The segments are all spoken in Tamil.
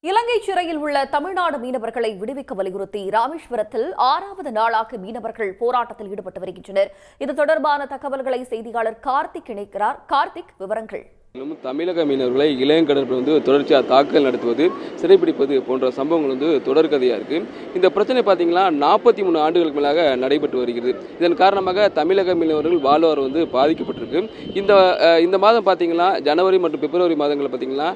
இலங்கை சிறையில் உள்ள தமிழ்நாடு மீனவர்களை விடுவிக்க வலியுறுத்தி ராமேஸ்வரத்தில் 6வது நாளாக மீனவர்கள் போராட்டத்தில் ஈடுபட்டு வருகின்றனர். இது தொடர்பான தகவல்களை செய்தியாளர் கார்த்திக் இணைக்கிறார். கார்த்திக், விவரங்கள். தமிழக மீனவர்களை இளையங்கடற்படை தொடர்ச்சியாக தாக்குதல் நடத்துவது, சிறைப்பிடிப்பது போன்ற சம்பவங்கள் தொடர்கதையாக இருக்கு. இந்த பிரச்சனை பார்த்தீங்கன்னா 43 ஆண்டுகளுக்கு மேலாக நடைபெற்று வருகிறது. இதன் காரணமாக தமிழக மீனவர்கள் வாழ்வாதாரம் பாதிக்கப்பட்டிருக்கு. இந்த மாதம் பார்த்தீங்கன்னா ஜனவரி மற்றும் பிப்ரவரி மாதங்களில் பார்த்தீங்கன்னா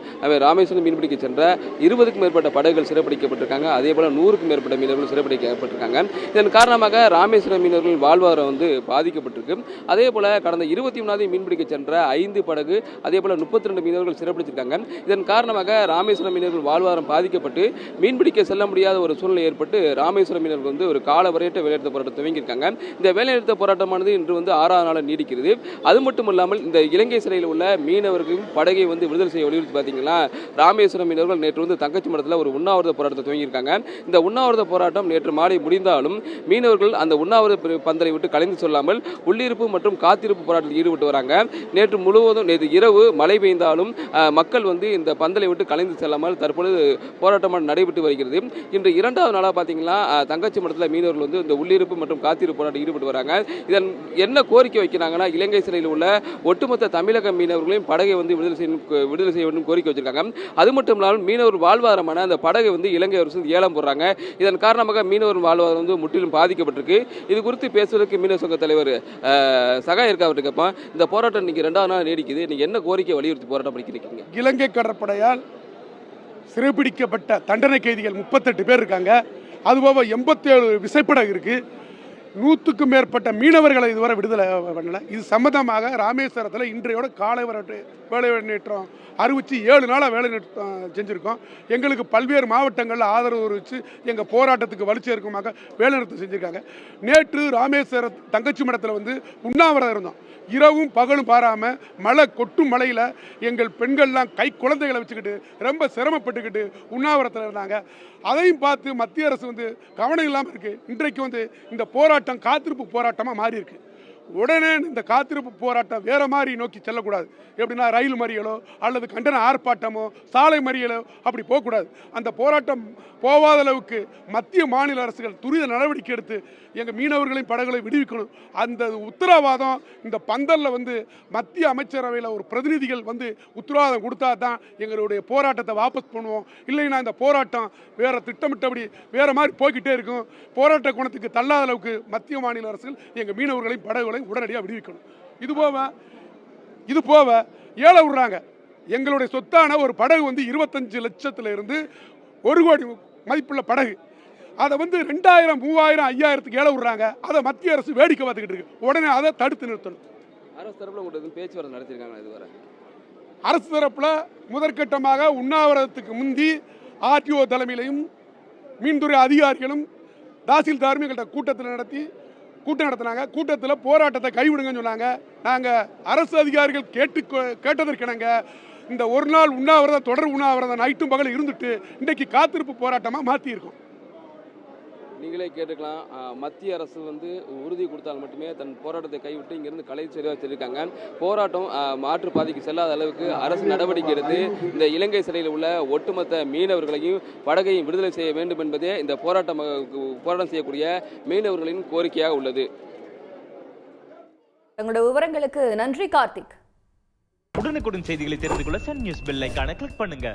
ராமேஸ்வரம் மீன்பிடிக்க சென்ற 20க்கும் மேற்பட்ட படகுகள் சிறைப்பிடிக்கப்பட்டிருக்காங்க. அதே போல 100க்கும் மேற்பட்ட மீனவர்கள் சிறைப்பிடிக்கப்பட்டிருக்காங்க. இதன் காரணமாக ராமேஸ்வரம் மீனவர்கள் வாழ்வாதாரம் பாதிக்கப்பட்டிருக்கு. அதே போல கடந்த 23ஆம் மீன்பிடிக்க சென்ற 5 படகு, அதே 32 மீனவர்கள் சிறைப்பிடிச்சிருக்காங்க. இதன் காரணமாக ராமேஸ்வரம் மீனவர்கள் வாழ்வாதாரம் பாதிக்கப்பட்டு மீன்பிடிக்க செல்ல முடியாத ஒரு சூழ்நிலை ஏற்பட்டு ராமேஸ்வரம் மீனவர்கள் ஒரு காலவரையற்ற வேலைநிறுத்த போராட்டம் துவங்கியிருக்காங்க. இந்த வேலைநிறுத்த போராட்டமானது இன்று 6வது நாள் நீடிக்கிறது. அது மட்டும் இல்லாமல் இந்த இலங்கை சிறையில் உள்ள மீனவர்களும் படகை விடுதலை செய்ய வலியுறுத்தி பார்த்தீங்கன்னா ராமேஸ்வரம் மீனவர்கள் நேற்று தங்கச்சி மடத்தில் ஒரு உண்ணாவிரத போராட்டத்தை துவங்கியிருக்காங்க. இந்த உண்ணாவிரத போராட்டம் நேற்று மாலை முடிந்தாலும் மீனவர்கள் அந்த உண்ணாவிரத பந்தலை விட்டு கலைந்து சொல்லாமல் உள்ளிருப்பு மற்றும் காத்திருப்பு போராட்டத்தில் ஈடுபட்டு வராங்க. நேற்று இரவு மழை பெய்ந்தாலும் மக்கள் இந்த பந்தலை விட்டு கலைந்து செல்லாமல் தற்பொழுது போராட்டம் நடைபெற்று வருகிறது. இன்று 2வது நாளாக பார்த்தீங்கன்னா தங்கச்சி மடத்தில் மீனவர்கள் இந்த உள்ளிருப்பு மற்றும் காத்திருப்பு போராட்டம் ஈடுபட்டு வராங்க. இதன் என்ன கோரிக்கை வைக்கிறாங்கன்னா, இலங்கை சிறையில் உள்ள ஒட்டுமொத்த தமிழக மீனவர்களையும் படகை விடுதலை செய்ய வேண்டும் கோரிக்கை வச்சிருக்காங்க. அது மட்டும் இல்லாமல் மீனவர் வாழ்வாதாரமான அந்த படகை இலங்கை அரசு ஏலம் போடுறாங்க. இதன் காரணமாக மீனவர் வாழ்வாதாரம் முற்றிலும் பாதிக்கப்பட்டிருக்கு. இது குறித்து பேசுவதற்கு மீனவர் சங்க தலைவர் சகா இருக்காவதுக்கு அப்புறம் இந்த போராட்டம் இன்னைக்கு 2வது நாள் நீடிக்குது. நீங்க என்ன கோரிக்கை வலியுறுத்தி போராட்டம் பண்ணிக்கிறீங்க? இலங்கை கடற்படையால் சிறைபிடிக்கப்பட்ட தண்டனை கைதிகள் 38 பேர் இருக்காங்க. அதுபோக 87 விசைப்படகு இருக்கு. 100க்கும் மேற்பட்ட மீனவர்களை இதுவரை விடுதலை பண்ணல. இது சம்பந்தமாக ராமேஸ்வரத்தில் இன்றையோட காலை வேலைநிறுத்தம் அறிவித்து 7 நாளாக வேலைநிறுத்தம் செஞ்சுருக்கோம். எங்களுக்கு பல்வேறு மாவட்டங்களில் ஆதரவு அறிவித்து எங்கள் போராட்டத்துக்கு வலு சேர்க்குமாக வேலைநிறுத்தம் செஞ்சுருக்காங்க. நேற்று ராமேஸ்வரம் தங்கச்சி மடத்தில் உண்ணாவிரதம் இருந்தோம். இரவும் பகலும் பாராமல் மழை கொட்டும் மழையில் எங்கள் பெண்கள்லாம் கை குழந்தைகளை வச்சுக்கிட்டு ரொம்ப சிரமப்பட்டுக்கிட்டு உண்ணாவிரத்தில் இருந்தாங்க. அதையும் பார்த்து மத்திய அரசு கவனம் இல்லாமல் இருக்குது. இன்றைக்கு இந்த போராட்டம் காத்திருப்பு போராட்டமாக மாறி இருக்கு. உடனே இந்த காத்திருப்பு போராட்டம் வேற மாதிரி நோக்கி செல்லக்கூடாது. எப்படின்னா ரயில் மறியலோ அல்லது கண்டன ஆர்ப்பாட்டமோ சாலை மறியலோ அப்படி போகக்கூடாது. அந்த போராட்டம் போகாத அளவுக்கு மத்திய மாநில அரசுகள் துரித நடவடிக்கை எடுத்து எங்கள் மீனவர்களையும் படகுகளை விடுவிக்கணும். அந்த உத்தரவாதம் இந்த பந்தலில் மத்திய அமைச்சரவையில் ஒரு பிரதிநிதிகள் உத்தரவாதம் கொடுத்தா தான் எங்களுடைய போராட்டத்தை வாபஸ் பண்ணுவோம். இல்லைன்னா இந்த போராட்டம் வேற திட்டமிட்டபடி வேற மாதிரி போய்கிட்டே இருக்கும். போராட்ட குணத்துக்கு தள்ளாத அளவுக்கு மத்திய மாநில அரசுகள் எங்கள் மீனவர்களையும் படகுகளை உடனடியாக விடுவிக்கணும். இது போக ஏழை விடுறாங்க. எங்களுடைய சொத்தான ஒரு படகு 25 லட்சத்துல இருந்து 1 கோடி மதிப்புள்ள படகு, அதை 2000, 3000, 5000க்கு ஏழை விடுறாங்க. அதை மத்திய அரசு வேடிக்கை பார்த்துக்கிட்டு இருக்கு. உடனே அதை தடுத்து நிறுத்தணும். அரசு தரப்புல பேச்சுவார்த்தை நடத்திருக்காங்க. இதுவரை அரசு தரப்புல முதற்கட்டமாக உண்ணாவிரதத்துக்கு முந்தி ஆர்டிஓ தலைமையிலையும் மீன்துறை அதிகாரிகளும் தாசில்தாரும் எங்கள்கிட்ட கூட்டம் நடத்தினாங்க. கூட்டத்தில் போராட்டத்தை கைவிடுங்கன்னு சொன்னாங்க. நாங்கள் அரசு அதிகாரிகள் கேட்டதற்கிணங்க இந்த ஒரு நாள் உண்ணாவிரதம் தொடர் உண்ணாவிரதம் நைட்டும் பகல் இருந்துட்டு இன்றைக்கு காத்திருப்பு போராட்டமாக மாற்றியிருக்கோம். நீங்களே கேட்டுக்கலாம். மத்திய அரசு உறுதி கொடுத்தால் மட்டுமே தன் போராட்டத்தை கைவிட்டு இங்கிருந்து கலை சொல்லியிருக்காங்க. போராட்டம் மாற்று பாதைக்கு செல்லாத அளவுக்கு அரசு நடவடிக்கை எடுத்து இந்த இலங்கை சிறையில் உள்ள ஒட்டுமொத்த மீனவர்களையும் படகையும் விடுதலை செய்ய வேண்டும் என்பதே இந்த போராட்டம் செய்யக்கூடிய மீனவர்களின் கோரிக்கையாக உள்ளது. தங்களுடைய விவரங்களுக்கு நன்றி கார்த்திக். உடனுக்குடன் செய்திகளை தெரிந்து கொள்ள சன் நியூஸ் பெல் ஐகானை கிளிக் பண்ணுங்க.